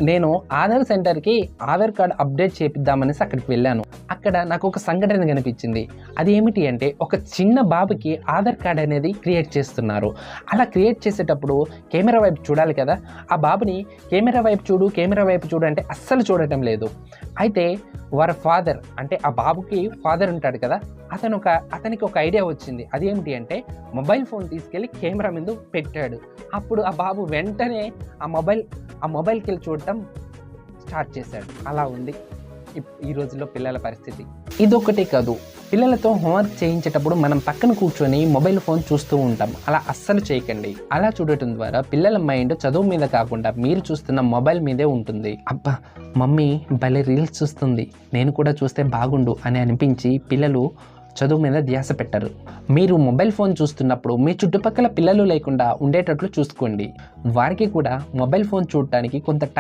నేను ఆధార్ సెంటర్కి Aadhaar card update చేపిద్దామనేసి అక్కడికి వెళ్ళాను. అక్కడ నాకు ఒక సంఘటన కనిపించింది. అది ఏమిటి అంటే ఒక చిన్న బాబుకి ఆధార్ కార్డ్ అనేది క్రియేట్ చేస్తున్నారు. అలా క్రియేట్ చేసేటప్పుడు కెమెరా వైపు చూడాలి కదా, ఆ బాబుని కెమెరా వైపు చూడు అంటే అస్సలు చూడటం లేదు. అయితే వారి ఫాదర్ అంటే ఆ బాబుకి ఫాదర్ ఉంటాడు కదా, అతనికి ఒక ఐడియా వచ్చింది. అదేమిటి అంటే మొబైల్ ఫోన్ తీసుకెళ్ళి కెమెరా మీద పెట్టాడు. అప్పుడు ఆ బాబు వెంటనే ఆ మొబైల్కి వెళ్ళి చూడటం స్టార్ట్ చేశాడు. అలా ఉంది ఈ రోజుల్లో పిల్లల పరిస్థితి. ఇదొక్కటే కాదు, పిల్లలతో హోంవర్క్ చేయించేటప్పుడు మనం పక్కన కూర్చొని మొబైల్ ఫోన్ చూస్తూ ఉంటాం. అలా అస్సలు చేయకండి. అలా చూడటం ద్వారా పిల్లల మైండ్ చదువు మీద కాకుండా మీరు చూస్తున్న మొబైల్ మీదే ఉంటుంది. అబ్బా మమ్మీ భలే రీల్స్ చూస్తుంది, నేను కూడా చూస్తే బాగుండు అని అనిపించి పిల్లలు చదువు మీద ధ్యాస పెట్టరు. మీరు మొబైల్ ఫోన్ చూస్తున్నప్పుడు మీ చుట్టుపక్కల పిల్లలు లేకుండా ఉండేటట్లు చూసుకోండి. వారికి కూడా మొబైల్ ఫోన్ చూడటానికి కొంత